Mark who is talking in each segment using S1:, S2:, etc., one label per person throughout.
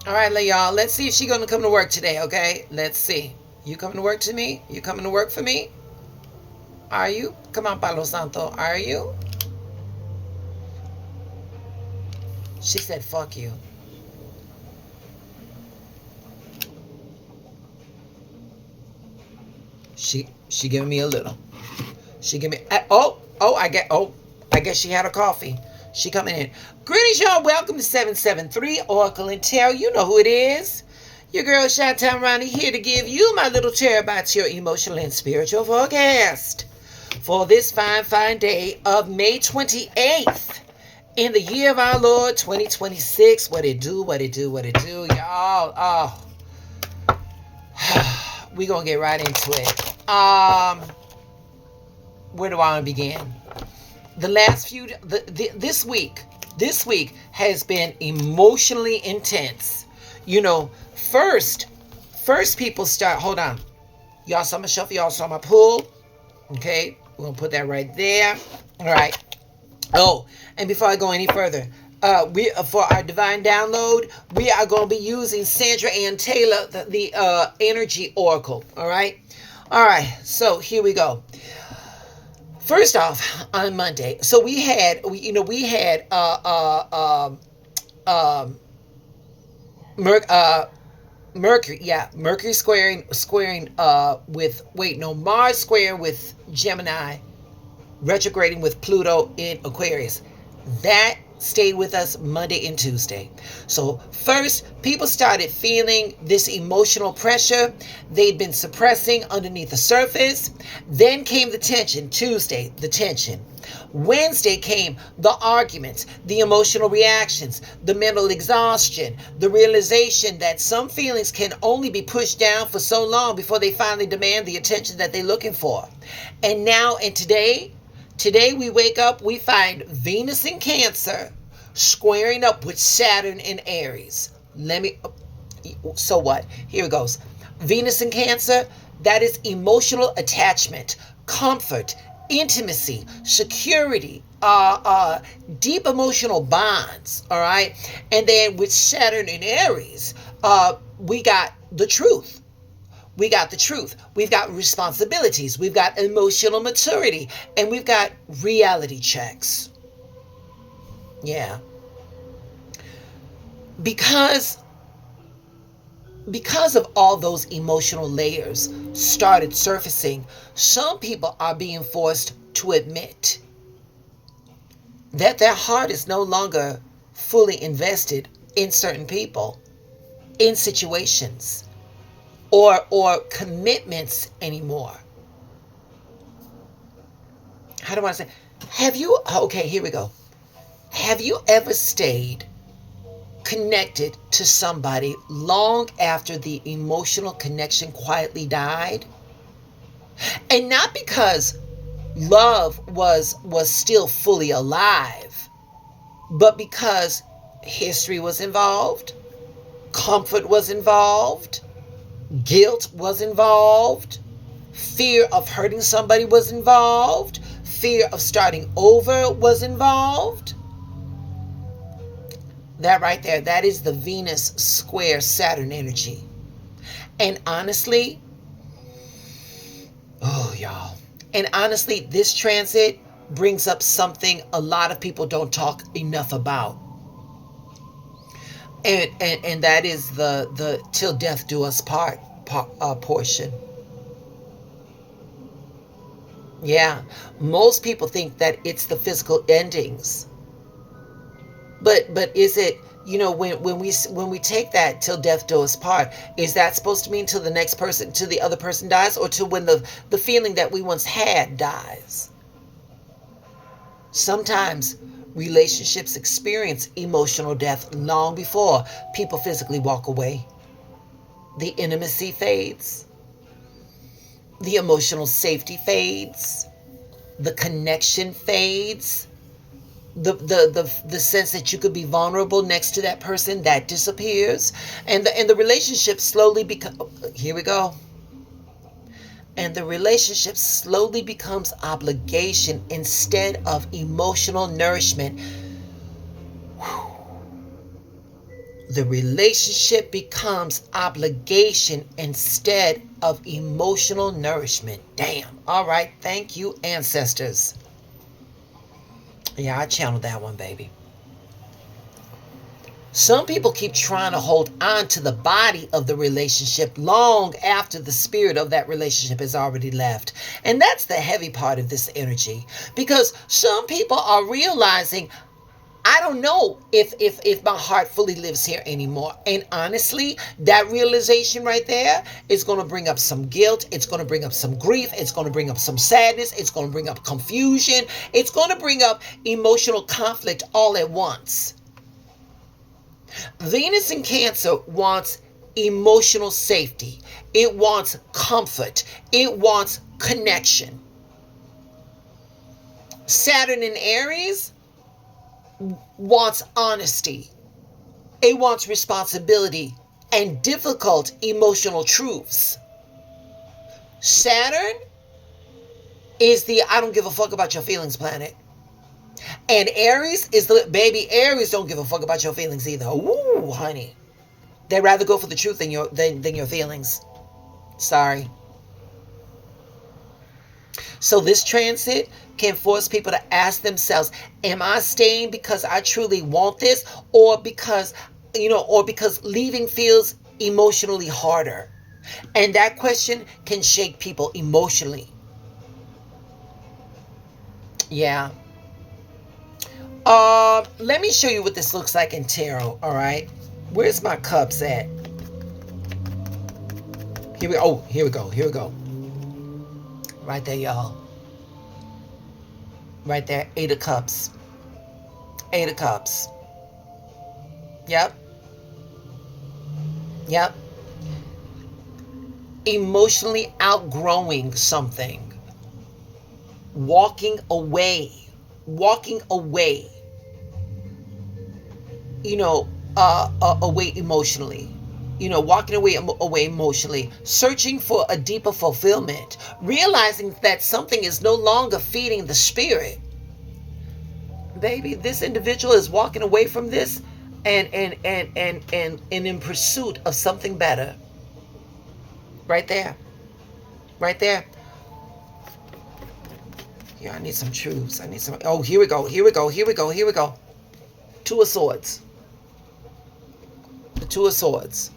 S1: All right, y'all. Let's see if she's gonna come to work today. Okay, let's see. You coming to work to me? You coming to work for me? Are you? Come on, Palo Santo. Are you? She said, "Fuck you." She giving me a little. She give me. I guess she had a coffee. She coming in. Greetings, y'all. Welcome to 773 Oracle and Tarot. You know who it is. Your girl Shantan Ronnie here to give you my little tarot about your emotional and spiritual forecast for this fine, fine day of May 28th in the year of our Lord 2026. What it do, what it do, what it do, y'all. Oh, we gonna get right into it. Where do I want to begin? The last few, this week has been emotionally intense. You know, first people start. Hold on, y'all saw my shuffle. Y'all saw my pull. Okay, we're gonna put that right there. All right. Oh, and before I go any further, we for our divine download, we are going to be using Sandra Ann Taylor, the energy oracle. All right. So here we go. First off, on Monday, so we had Merc, Mercury, yeah, Mercury squaring with wait no Mars squaring with Gemini, retrograding with Pluto in Aquarius. That stayed with us Monday and Tuesday. So first, people started feeling this emotional pressure they'd been suppressing underneath the surface. Then came the tension. Tuesday, the tension. Wednesday came the arguments, the emotional reactions, the mental exhaustion, the realization that some feelings can only be pushed down for so long before they finally demand the attention that they're looking for. And now and today we wake up, we find Venus in Cancer squaring up with Saturn in Aries. So what? Here it goes. Venus in Cancer, that is emotional attachment, comfort, intimacy, security, deep emotional bonds. All right. And then with Saturn in Aries, we got the truth. We got the truth. We've got responsibilities. We've got emotional maturity. And we've got reality checks. Yeah. Because because of all those emotional layers started surfacing, some people are being forced to admit that their heart is no longer fully invested in certain people, in situations, or commitments anymore. How do I say? Have you, okay, here we go. Have you ever stayed connected to somebody long after the emotional connection quietly died? And not because love was still fully alive, but because history was involved, comfort was involved, guilt was involved, fear of hurting somebody was involved, fear of starting over was involved. That right there, that is the Venus square Saturn energy. And honestly, oh, y'all. And honestly, this transit brings up something a lot of people don't talk enough about. And that is the till death do us portion. Yeah. Most people think that it's the physical endings. But is it, when we take that till death do us part, is that supposed to mean till the next person, till the other person dies, or till when the feeling that we once had dies? Sometimes relationships experience emotional death long before people physically walk away. The intimacy fades, the emotional safety fades, the connection fades, the sense that you could be vulnerable next to that person, that disappears, and the relationship slowly become, here we go, and the relationship slowly becomes obligation instead of emotional nourishment. The relationship becomes obligation instead of emotional nourishment. Damn. All right. Thank you, ancestors. Yeah, I channeled that one, baby. Some people keep trying to hold on to the body of the relationship long after the spirit of that relationship has already left. And that's the heavy part of this energy. Because some people are realizing, I don't know if my heart fully lives here anymore. And honestly, that realization right there is going to bring up some guilt. It's going to bring up some grief. It's going to bring up some sadness. It's going to bring up confusion. It's going to bring up emotional conflict all at once. Venus in Cancer wants emotional safety. It wants comfort. It wants connection. Saturn in Aries wants honesty. It wants responsibility and difficult emotional truths. Saturn is the I don't give a fuck about your feelings planet. And Aries is the baby. Aries don't give a fuck about your feelings either. Ooh, honey. They'd rather go for the truth than your feelings. Sorry. So this transit can force people to ask themselves, am I staying because I truly want this, or because leaving feels emotionally harder? And that question can shake people emotionally. Yeah. Let me show you what this looks like in tarot, all right? Where's my cups at? Here we go. Right there, y'all. Right there, 8 of cups. 8 of cups. Yep. Yep. Emotionally outgrowing something. Walking away. Away emotionally. Walking away emotionally, searching for a deeper fulfillment, realizing that something is no longer feeding the spirit. Baby, this individual is walking away from this and in pursuit of something better. Right there. Right there. Yeah, I need some truths. Oh, here we go. 2 of Swords. The 2 of Swords.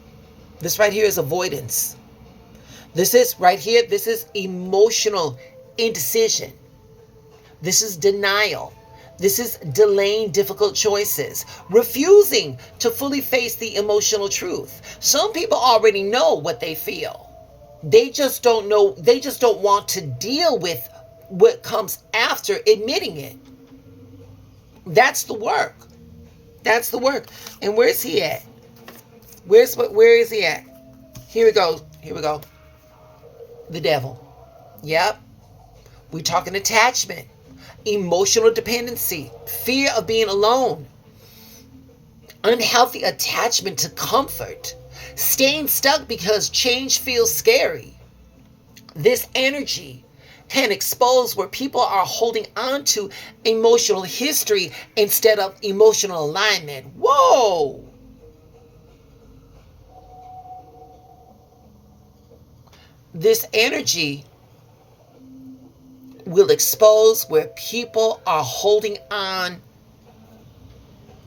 S1: This right here is avoidance. This is emotional indecision. This is denial. This is delaying difficult choices, refusing to fully face the emotional truth. Some people already know what they feel. They just don't know, they just don't want to deal with what comes after admitting it. That's the work. And where's he at? Where is he at? Here we go. The Devil. Yep. We're talking attachment, emotional dependency, fear of being alone, unhealthy attachment to comfort, staying stuck because change feels scary. This energy can expose where people are holding on to emotional history instead of emotional alignment. Whoa! This energy will expose where people are holding on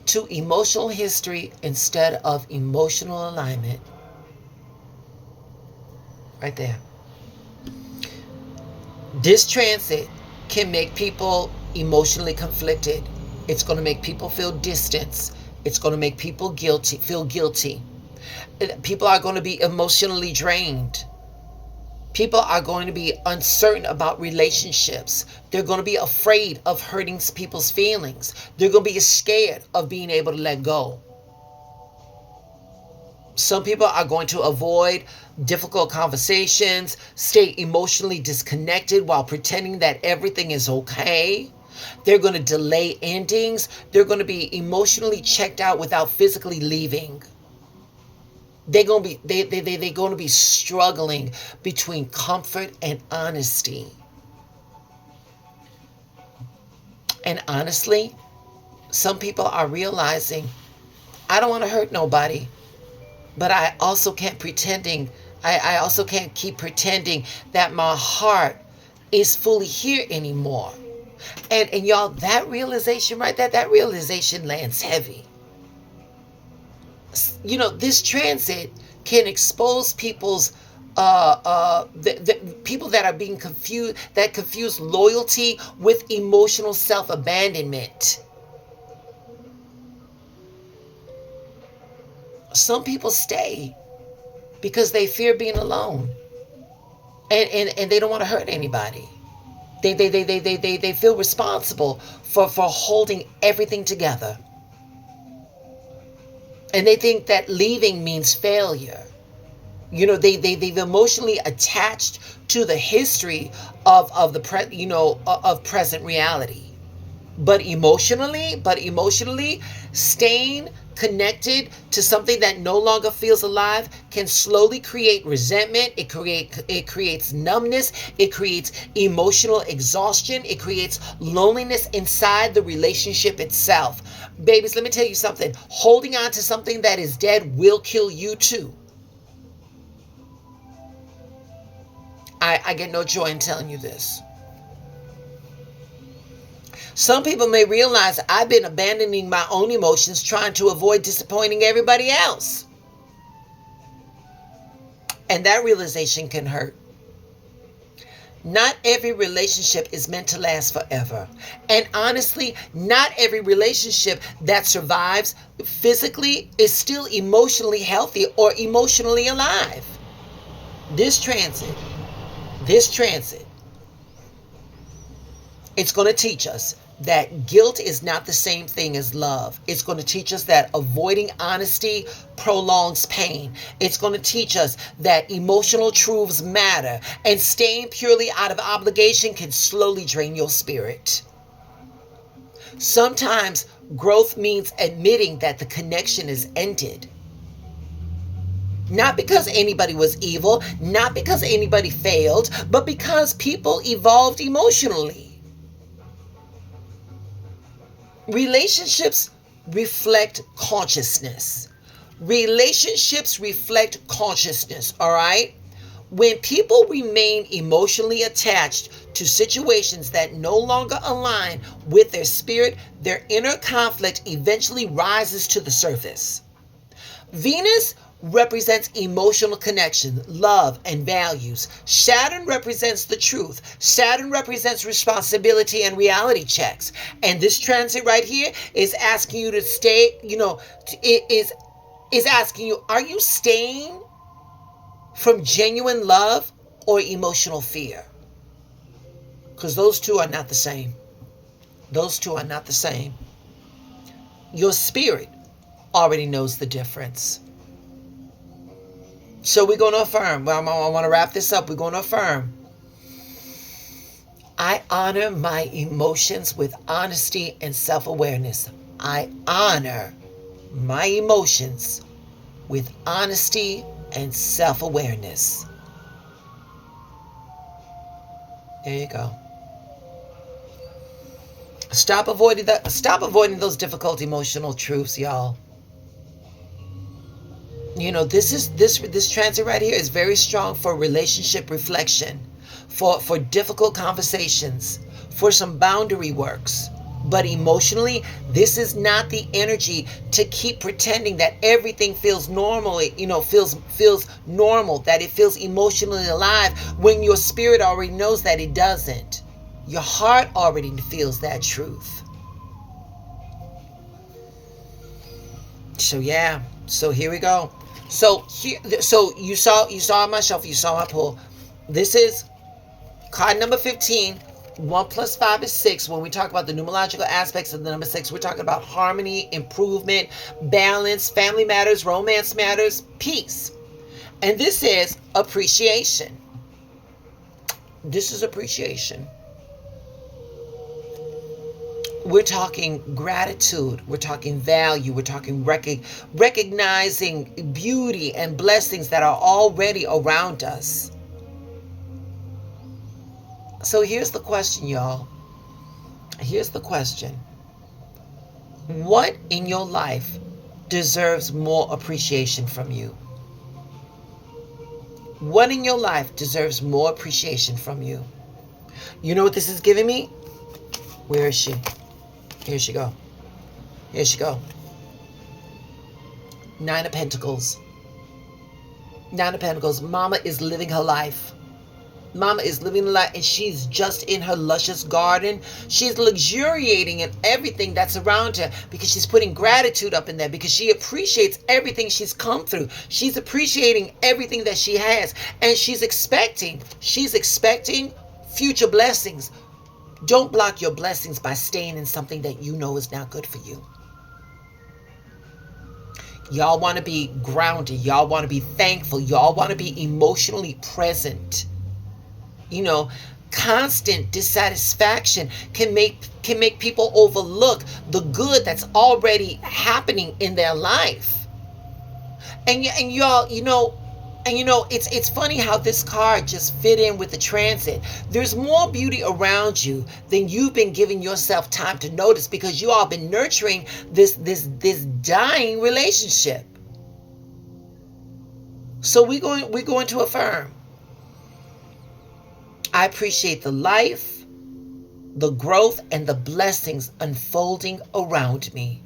S1: to emotional history instead of emotional alignment. Right there. This transit can make people emotionally conflicted. It's going to make people feel distance. It's going to make people feel guilty. People are going to be emotionally drained. People are going to be uncertain about relationships. They're going to be afraid of hurting people's feelings. They're going to be scared of being able to let go. Some people are going to avoid difficult conversations, stay emotionally disconnected while pretending that everything is okay. They're going to delay endings. They're going to be emotionally checked out without physically leaving. They're going to be struggling between comfort and honesty. And honestly, some people are realizing I don't want to hurt nobody, but I also can't pretending. I also can't keep pretending that my heart is fully here anymore. And y'all, that realization right there, that realization lands heavy. This transit can expose people's the people that are being confused, that confuse loyalty with emotional self-abandonment. Some people stay because they fear being alone, and they don't want to hurt anybody. They feel responsible for holding everything together, and they think that leaving means failure. They've emotionally attached to the history of present reality. But emotionally, staying connected to something that no longer feels alive can slowly create resentment. It creates numbness. It creates emotional exhaustion. It creates loneliness inside the relationship itself. Babies, let me tell you something. Holding on to something that is dead will kill you too. I get no joy in telling you this. Some people may realize I've been abandoning my own emotions trying to avoid disappointing everybody else. And that realization can hurt. Not every relationship is meant to last forever. And honestly, not every relationship that survives physically is still emotionally healthy or emotionally alive. This transit, this transit, it's going to teach us that guilt is not the same thing as love. It's going to teach us that avoiding honesty prolongs pain. It's going to teach us that emotional truths matter, and staying purely out of obligation can slowly drain your spirit. Sometimes growth means admitting that the connection is ended. Not because anybody was evil, not because anybody failed, but because people evolved emotionally. Relationships reflect consciousness. Relationships reflect consciousness, all right? When people remain emotionally attached to situations that no longer align with their spirit, their inner conflict eventually rises to the surface. Venus represents emotional connection, love, and values. Saturn represents the truth. Saturn represents responsibility and reality checks. And this transit right here is asking you to stay, it is asking you, are you staying from genuine love or emotional fear? Because those two are not the same. Those two are not the same. Your spirit already knows the difference. So we're going to affirm. I want to wrap this up. We're going to affirm. I honor my emotions with honesty and self-awareness. I honor my emotions with honesty and self-awareness. There you go. Stop avoiding those difficult emotional truths, y'all. This transit right here is very strong for relationship reflection, for difficult conversations, for some boundary works. But emotionally, this is not the energy to keep pretending that everything feels normal, feels normal, that it feels emotionally alive when your spirit already knows that it doesn't. Your heart already feels that truth. So yeah, so here we go. So you saw my shuffle, you saw my pull. This is card number 15. 1 plus 5 is 6. When we talk about the numerological aspects of the number 6, we're talking about harmony, improvement, balance, family matters, romance matters, peace. And this is appreciation. This is appreciation. We're talking gratitude, we're talking value, we're talking recognizing beauty and blessings that are already around us. So here's the question, y'all. Here's the question. What in your life deserves more appreciation from you. What in your life deserves more appreciation from you? You know what this is giving me? Where is she? Here she go. Here she go. Nine of Pentacles. Nine of Pentacles. Mama is living her life. Mama is living the life, and she's just in her luscious garden. She's luxuriating in everything that's around her because she's putting gratitude up in there, because she appreciates everything she's come through. She's appreciating everything that she has, and she's expecting future blessings. Don't block your blessings by staying in something that you know is not good for you. Y'all want to be grounded. Y'all want to be thankful. Y'all want to be emotionally present. You know, constant dissatisfaction can make people overlook the good that's already happening in their life. And y'all, it's funny how this card just fit in with the transit. There's more beauty around you than you've been giving yourself time to notice, because you all been nurturing this dying relationship. So we're going to affirm. I appreciate the life, the growth, and the blessings unfolding around me.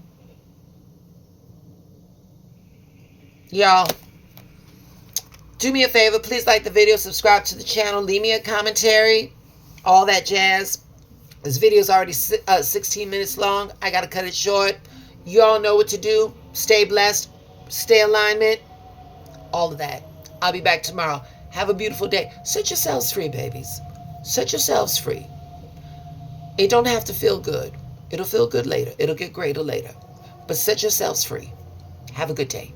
S1: Y'all, do me a favor. Please like the video, subscribe to the channel, leave me a commentary, all that jazz. This video is already 16 minutes long. I got to cut it short. You all know what to do. Stay blessed. Stay alignment. All of that. I'll be back tomorrow. Have a beautiful day. Set yourselves free, babies. Set yourselves free. It don't have to feel good. It'll feel good later. It'll get greater later. But set yourselves free. Have a good day.